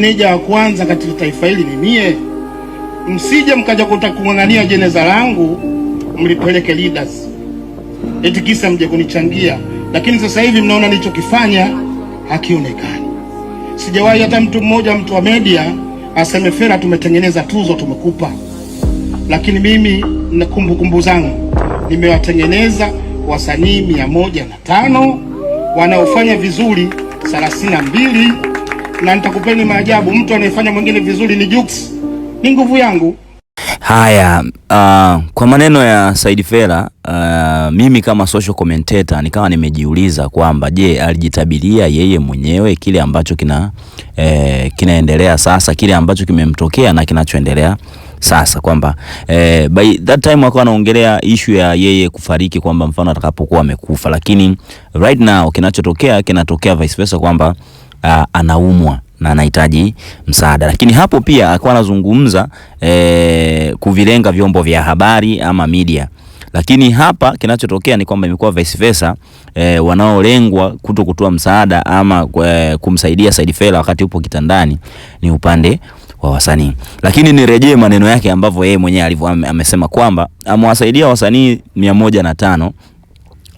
Meneja wa kwanza katika taifa hili ni mie. Msije mkaja kung'ang'ania jeneza langu mlipeleke leaders eti kisa mje kunichangia, lakini sasa hivi mnaona nilichokifanya hakionekani. Sijawahi hata mtu mmoja, mtu wa media aseme Fera tumetengeneza tuzo tumekupa, lakini mimi na kumbukumbu zangu nimewatengeneza wasanii 105 wanaofanya vizuri 32, na nitakupeni maajabu, mtu anayefanya mwingine vizuri ni Jux. Ni nguvu yangu. Haya, kwa maneno ya Said Fera, mimi kama social commentator nikawa nimejiuliza kwamba je, alijitabiria yeye mwenyewe kile ambacho kinaendelea sasa, kile ambacho kimemtokea na kinachoendelea sasa, kwamba by that time wakawa wanaongelea issue ya yeye kufariki, kwamba mfano atakapokuwa amekufa, lakini right now kinatokea vice versa, kwamba anaumwa na anahitaji msaada. Lakini hapo pia alikuwa anazungumza kuvilenga vyombo vya habari ama media, lakini hapa kinachotokea ni kwamba imekuwa vice versa, wanaolengwa kutoa msaada ama kumsaidia Said Fera wakati upo kitandani ni upande wa wasanii. Lakini nirejee maneno yake ambavyo yeye mwenyewe amesema kwamba amewasaidia wasanii 105,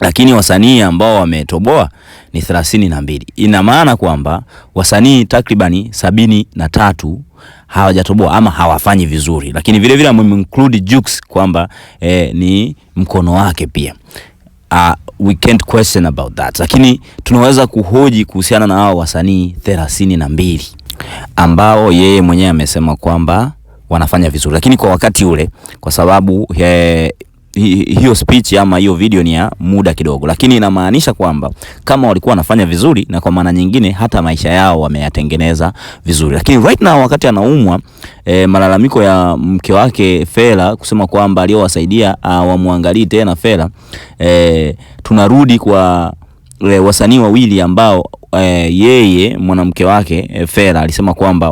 lakini wasanii ambao wametoboa ni 32. Ina maana kwamba wasanii takribani 73 hawajatoboa ama hawafanyi vizuri, lakini vile vile amemclude Jux kwamba ni mkono wake pia. We can't question about that, lakini tunaweza kuhoji kuhusiana na hao wasanii 32 ambao yeye mwenyewe amesema kwamba wanafanya vizuri, lakini kwa wakati ule, kwa sababu hiyo speech ama hiyo video ni ya muda kidogo, lakini inamaanisha kwamba kama walikuwa wanafanya vizuri, na kwa maana nyingine hata maisha yao wameyatengeneza vizuri. Lakini right now wakati anaumwa, malalamiko ya mke wake Fera kusema kwamba aliyowasaidia wamuangalie tena Fera, tunarudi kwa wasanii wawili ambao yeye mwanamke wake Fera alisema kwamba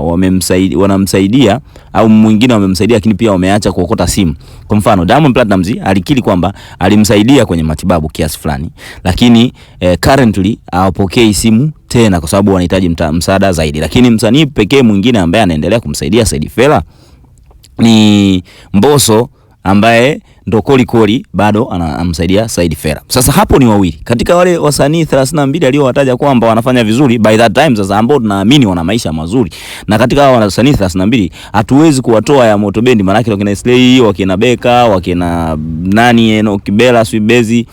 wanamsaidia au mwingine wamemsaidia, lakini pia wameacha kuokota simu. Kwa mfano Diamond Platnumz alikiri kwamba alimsaidia kwenye matibabu kiasi fulani, lakini currently hawapokei simu tena kwa sababu wanahitaji msaada zaidi. Lakini msanii pekee mwingine ambaye anaendelea kumsaidia Said Fera ni Mbosso, ambaye ndo koli bado anamsaidia Said Fera. Sasa hapo ni wawili katika wale wasanii 32 aliowataja kwamba wanafanya vizuri by that time, sasa ambao tunaamini wana maisha mazuri. Na katika hao wasanii 32 hatuwezi kuwatoa ya Moto Bendi, maana yake wakina Slay, wakina Beka, wakina nani Enoch Bella, Swibezi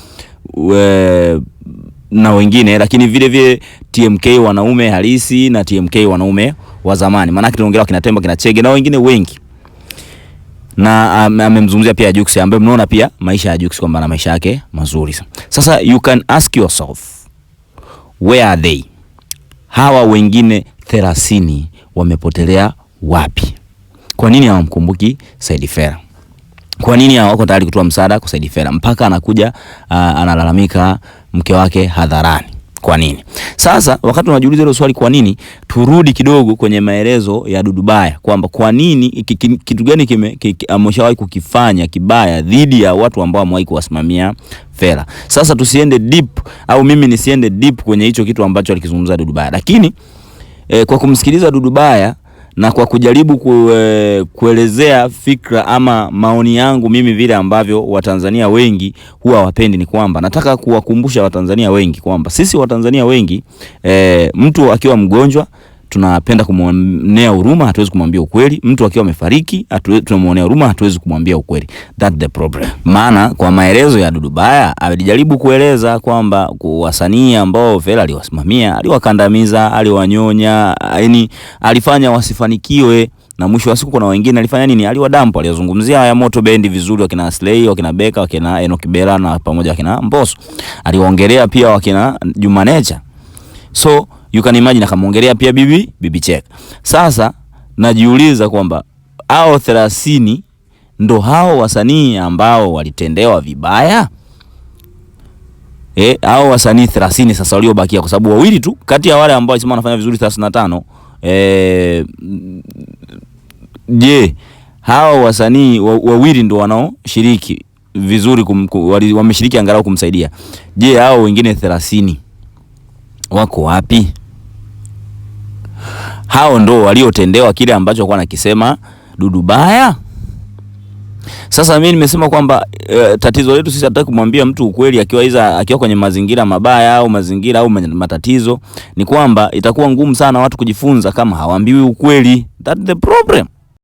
na wengine, lakini vile vile TMK wanaume halisi na TMK wanaume wa zamani, maana yake tunaongelea wakina Temba, kina Chege na wengine wengi. Na amemzungumzia pia Jux, ambaye mnaona pia maisha ya Jux kwamba na maisha yake mazuri. Sasa you can ask yourself, where are they? Hawa wengine 30 wamepotelea wapi? Kwa nini hawamkumbuki Said Fera? Kwa nini hawako tayari kutoa msaada kwa Said Fera mpaka anakuja analalamika mke wake hadharani? Kwa nini? Sasa wakati unajiuliza hilo swali kwa nini, turudi kidogo kwenye maelezo ya Dudubaya kwamba kwa nini kitu gani ameshawahi kukifanya kibaya dhidi ya watu ambao wamewahi kuwasimamia Fera. Sasa tusiende deep, au mimi nisiende deep kwenye hicho kitu ambacho alikizungumza Dudubaya, lakini kwa kumsikiliza Dudubaya na kwa kujaribu kuelezea fikra ama maoni yangu mimi vile ambavyo Watanzania wengi huwa wapendi, ni kwamba nataka kuwakumbusha Watanzania wengi kwamba sisi Watanzania wengi mtu akiwa mgonjwa tunapenda kumuonea huruma, hatuwezi kumwambia ukweli. Mtu akiwa amefariki tunamuonea huruma, hatuwezi kumwambia ukweli. That's the problem. Maana kwa maelezo ya Dudubaya alijaribu kueleza kwamba wasanii ambao Fera aliwasimamia, aliwakandamiza, aliwanyonya, yani alifanya wasifanikiwe, na mwisho wa siku kuna wengine alifanya nini? Aliwadampo. Alizungumzia ya Moto Bendi vizuri, wakina Slay, wakina Beka, wakina Enoch Bella na pamoja wakina Mbosso. Aliwaongelea pia wakina Juma Nature. So you can imagine akamuongelea pia Bibi Cheka. Sasa najiuliza kwamba hao 30 ndo hao wasanii ambao walitendewa vibaya? Hao wasanii 30 sasa waliobakia, kwa sababu wawili tu kati ya wale ambao walisema wanafanya vizuri 35, je, hao wasanii wawili ndo wanaoshiriki vizuri wameshiriki angalau kumsaidia. Je, hao wengine 30 wako wapi? hao ndo waliotendewa kile ambacho alikuwa anakisema Dudu Baya. Sasa mimi nimesema kwamba tatizo letu sisi hatutaki kumwambia mtu ukweli akiwa kwenye mazingira mabaya au mazingira au matatizo, ni kwamba itakuwa ngumu sana watu kujifunza kama hawaambiwi ukweli. That's the problem.